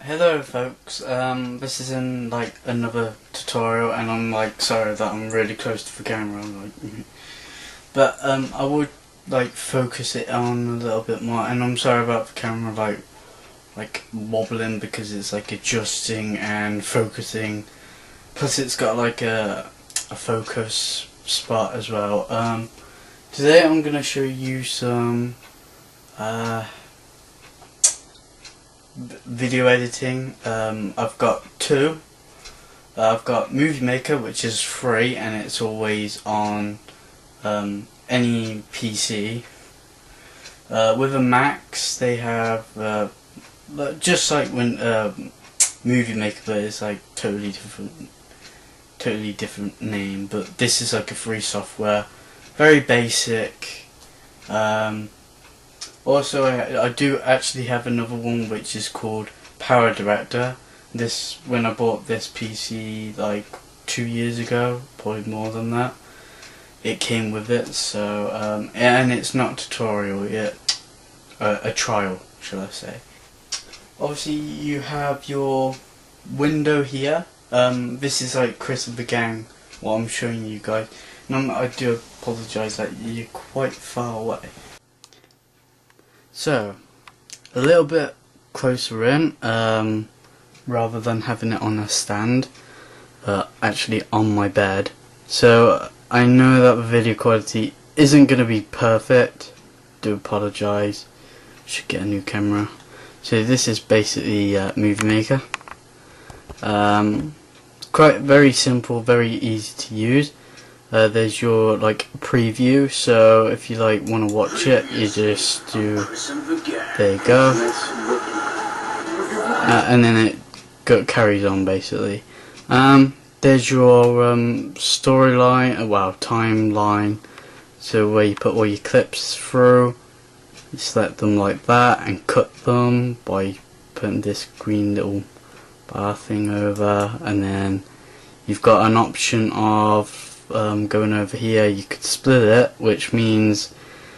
Hello folks, this is in like another tutorial and I'm like sorry that I'm really close to the camera, but I would like focus it on a little bit more, and I'm sorry about the camera like wobbling because it's like adjusting and focusing, plus it's got like a focus spot as well. Today I'm going to show you some video editing. I've got two. I've got Movie Maker, which is free and it's always on any PC. With a Max they have just like when Movie Maker, but it's like totally different name, but this is like a free software, very basic. Also, I do actually have another one which is called Power Director. When I bought this PC like 2 years ago, probably more than that, it came with it. So and it's not tutorial yet, a trial, shall I say. Obviously, you have your window here. This is like Chris of the Gang, what I'm showing you guys. And I do apologise that you're quite far away. So, a little bit closer in, rather than having it on a stand, actually on my bed. So, I know that the video quality isn't going to be perfect, do apologise, should get a new camera. So this is basically Movie Maker. Quite very simple, very easy to use. There's your like preview, so if you like want to watch it, you just do, there you go, and then it carries on basically. There's your storyline, well, timeline, so where you put all your clips through. You select them like that and cut them by putting this green little bar thing over, and then you've got an option of going over here. You could split it, which means,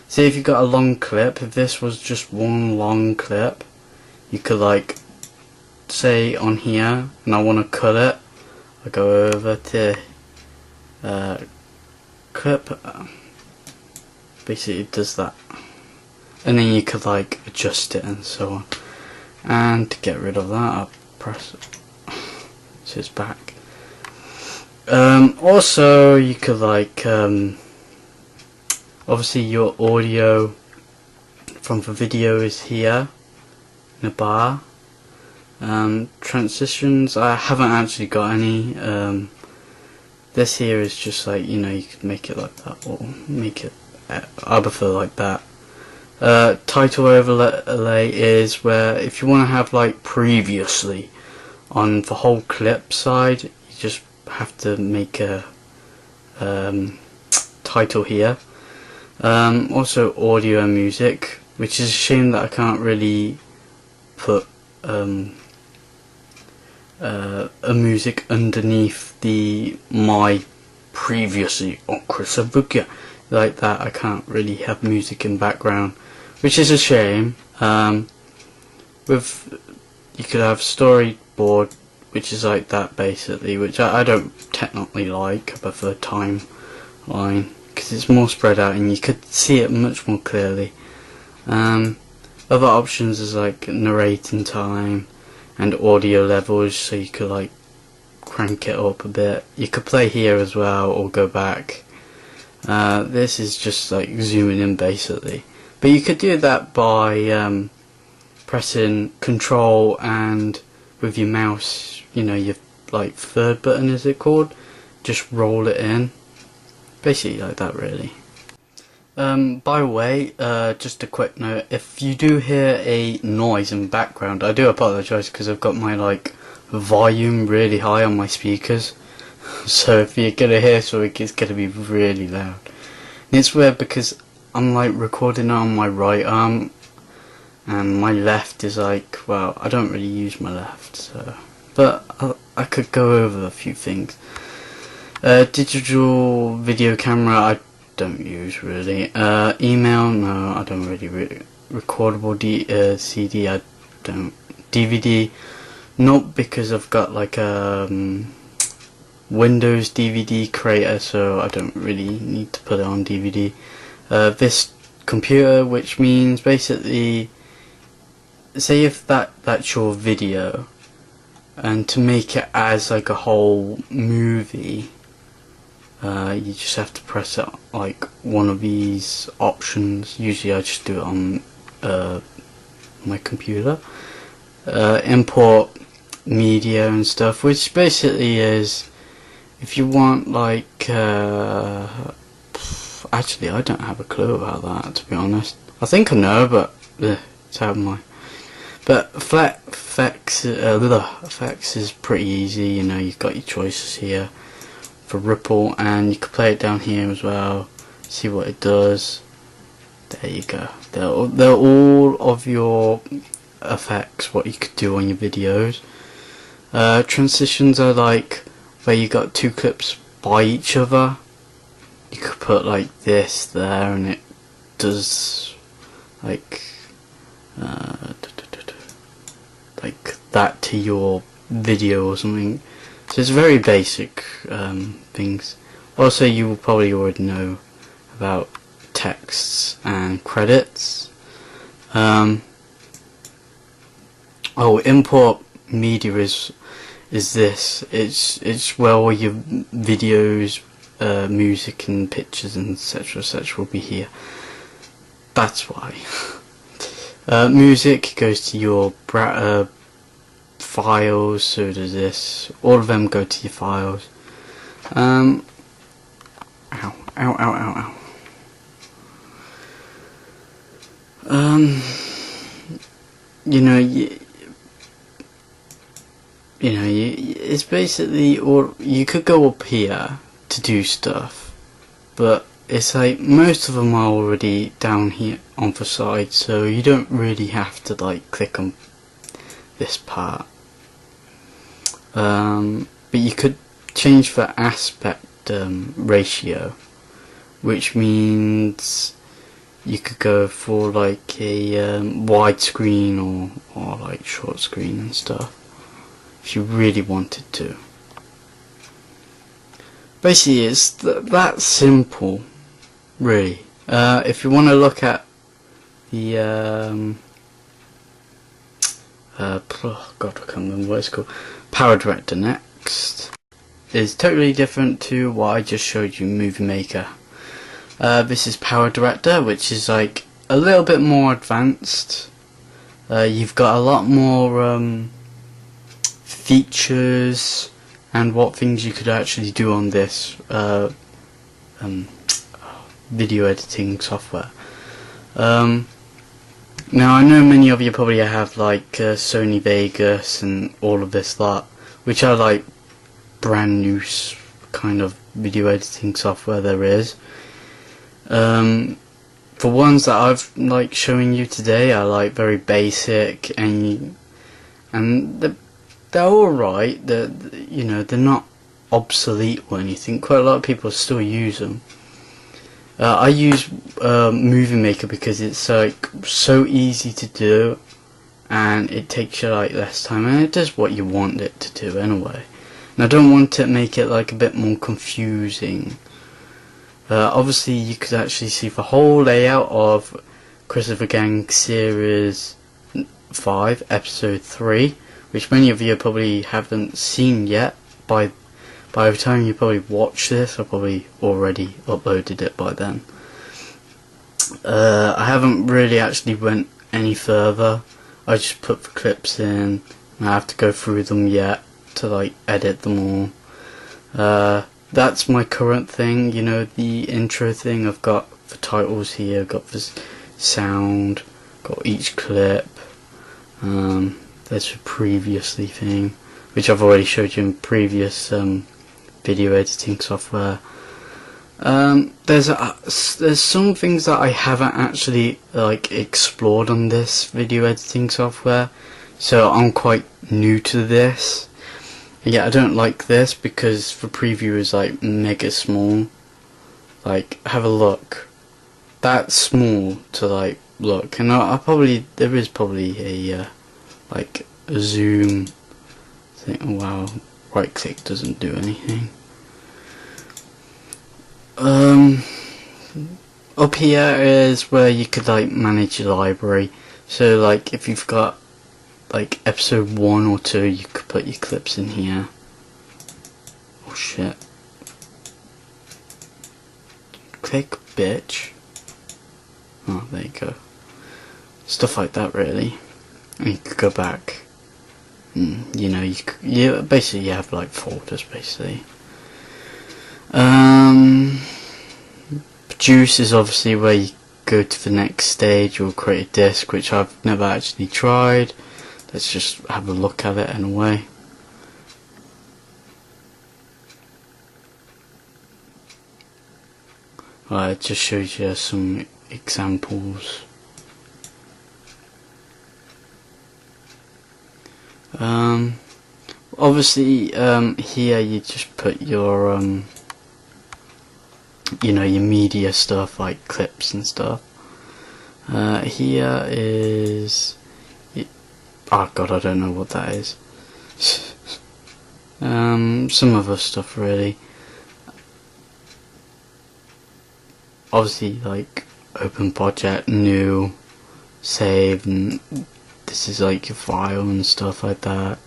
say if you got a long clip, if this was just one long clip, you could like say on here, and I want to cut it, I go over to clip, basically it does that, and then you could like adjust it and so on. And to get rid of that, I'll press it so it's back. Also you could like obviously your audio from the video is here in a bar. Transitions, I haven't actually got any. This here is just like, you know, you could make it like that or make it, I prefer like that. Title overlay is where if you want to have like previously on the whole clip side, you just have to make a title here. Also audio and music, which is a shame that I can't really put a music underneath the my previously on Chris of the Gang like that. I can't really have music in background, which is a shame. You could have storyboard, which is like that basically, which I don't technically like. I prefer timeline because it's more spread out and you could see it much more clearly. Other options is like narrating time and audio levels, so you could like crank it up a bit. You could play here as well or go back. This is just like zooming in basically, but you could do that by pressing Control and with your mouse, you know, your like third button, is it called, just roll it in, basically like that really. By the way, just a quick note, if you do hear a noise in the background, I do apologise because I've got my like volume really high on my speakers, so if you're gonna hear something, it's gonna be really loud. And it's weird because I'm like recording on my right arm and my left is like, well, I don't really use my left, so, but I could go over a few things. Digital video camera I don't use really. Email, no, I don't really recordable CD I don't. DVD not because I've got like a Windows DVD creator, so I don't really need to put it on DVD. This computer, which means basically, say if that's your video, and to make it as like a whole movie, you just have to press it like one of these options. Usually I just do it on my computer. Import media and stuff, which basically is, if you want like actually I don't have a clue about that, to be honest. I think I know, but it's out of my. But effects is pretty easy. You know, you've got your choices here for ripple, and you can play it down here as well. See what it does. There you go. They're all of your effects, what you could do on your videos. Transitions are like where you got two clips by each other. You could put like this there, and it does like like that to your video or something. So it's very basic things. Also, you will probably already know about texts and credits. Oh, import media is this. It's where all your videos, music and pictures and etc will be here. That's why. Music goes to your files, so does this. All of them go to your files. Ow, ow, ow, ow, ow. You know, it's basically, or you could go up here to do stuff, but it's like most of them are already down here on the side, so you don't really have to like click on this part. But you could change the aspect ratio, which means you could go for like a widescreen or like short screen and stuff if you really wanted to. Basically, it's that simple, really. If you want to look at the oh god, I can't remember what it's called. Power Director next is totally different to what I just showed you, Movie Maker. This is Power Director, which is like a little bit more advanced. You've got a lot more features and what things you could actually do on this video editing software. Now I know many of you probably have like Sony Vegas and all of this lot, which are like brand new kind of video editing software there is. The ones that I've like showing you today are like very basic, and they're alright. You know, they're not obsolete or anything. Quite a lot of people still use them. I use Movie Maker because it's like so easy to do, and it takes you like less time, and it does what you want it to do anyway. And I don't want to make it like a bit more confusing. Obviously you could actually see the whole layout of Christopher Gang Series 5 Episode 3, which many of you probably haven't seen yet. By the time you probably watch this, I probably already uploaded it by then. I haven't really actually went any further. I just put the clips in, and I have to go through them yet to like edit them all. That's my current thing, you know, the intro thing. I've got the titles here, got the sound, got each clip. There's the previously thing, which I've already showed you in previous video editing software. There's some things that I haven't actually like explored on this video editing software, so I'm quite new to this. Yeah, I don't like this because the preview is like mega small. Like, have a look. That's small to like look, and I probably, there is probably a like a zoom think, oh wow, right click doesn't do anything. Up here is where you could like manage your library. So like if you've got like episode 1 or 2, you could put your clips in here. Oh shit. Click bitch. Oh, there you go. Stuff like that really. And you could go back. You know, you basically have like folders basically. Produce is obviously where you go to the next stage or create a disc, which I've never actually tried. Let's just have a look at it in a way. It just shows you some examples. Obviously here you just put your you know, your media stuff like clips and stuff. Here is oh god, I don't know what that is. Some other stuff really. Obviously like open project, new, save, and this is like your file and stuff like that.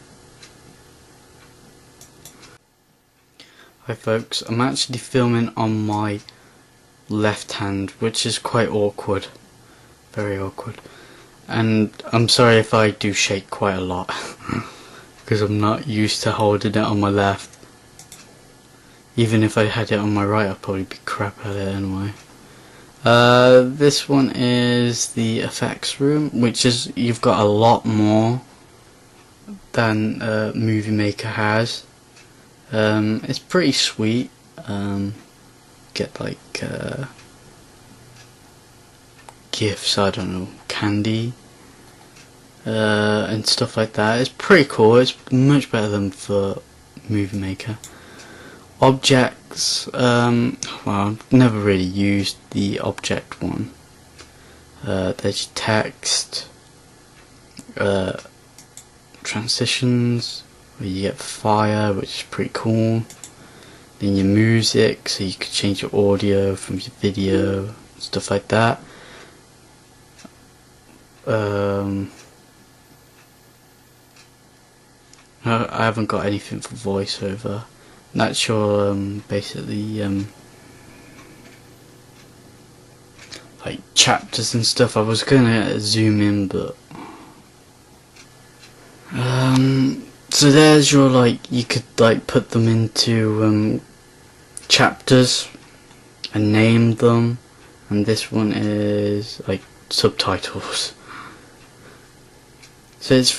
Hi folks, I'm actually filming on my left hand, which is quite awkward, very awkward, and I'm sorry if I do shake quite a lot because I'm not used to holding it on my left. Even if I had it on my right, I'd probably be crap at it anyway. This one is the effects room, which is, you've got a lot more than Movie Maker has. It's pretty sweet. Get like gifts, I don't know, candy and stuff like that. It's pretty cool. It's much better than for Movie Maker. Objects, well, I've never really used the object one. There's text, transitions, where you get fire, which is pretty cool. Then your music, so you could change your audio from your video, stuff like that. I haven't got anything for voiceover. That's your basically like chapters and stuff. I was gonna zoom in, but so there's your, like, you could like put them into chapters and name them, and this one is like subtitles. So it's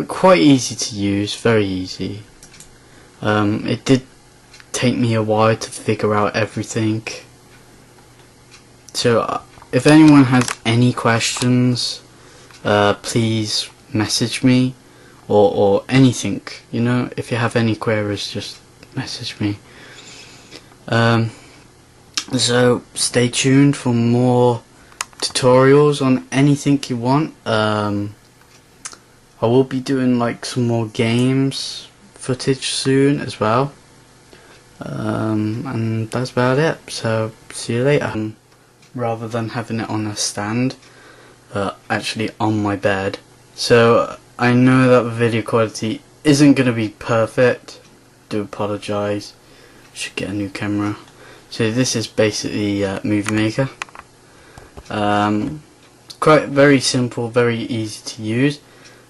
quite easy to use, very easy. It did take me a while to figure out everything. So if anyone has any questions, please message me, or anything, you know, if you have any queries, just message me. So stay tuned for more tutorials on anything you want. I will be doing like some more games footage soon as well, and that's about it. So see you later. Rather than having it on a stand, actually on my bed. So I know that the video quality isn't going to be perfect. Do apologise. Should get a new camera. So this is basically Movie Maker. Quite very simple, very easy to use.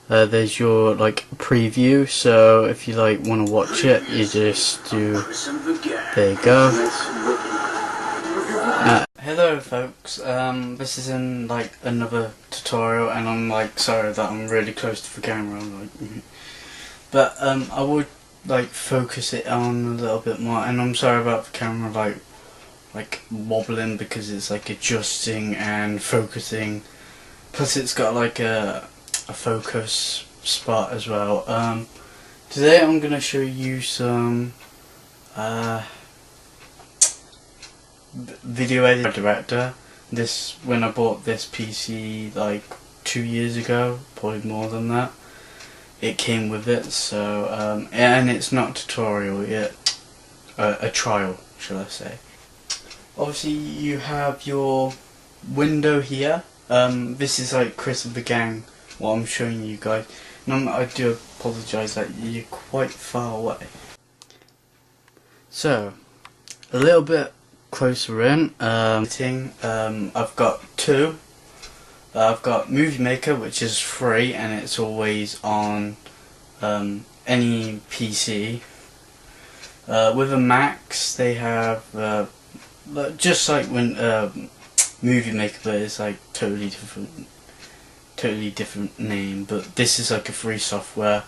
There's your like preview, so if you like want to watch it, you just do, there you go. Hello folks, this is in like another tutorial, and I'm like sorry that I'm really close to the camera, but I would like focus it on a little bit more, and I'm sorry about the camera like wobbling because it's like adjusting and focusing, plus it's got like a focus spot as well. Today I'm going to show you some video editing director. This, when I bought this PC like 2 years ago, probably more than that. it came with it. So and it's not a tutorial yet, a trial, shall I say. Obviously you have your window here. This is like Chris of the gang, what I'm showing you guys. And I do apologise that you're quite far away. So, a little bit closer in, I've got two. I've got Movie Maker, which is free and it's always on any PC. With a Max, they have just like when Movie Maker, but it's like totally different name. But this is like a free software,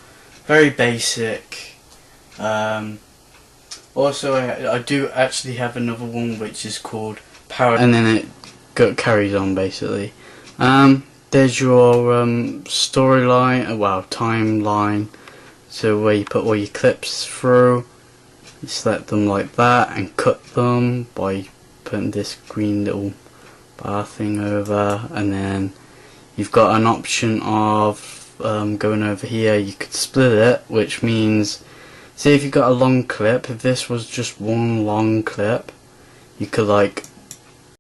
very basic. Also, I do actually have another one which is called Power, and then it carries on basically. There's your storyline, well, timeline, so where you put all your clips through. You select them like that and cut them by putting this green little bar thing over, and then you've got an option of going over here. You could split it, which means, see, if you've got a long clip, if this was just one long clip, you could like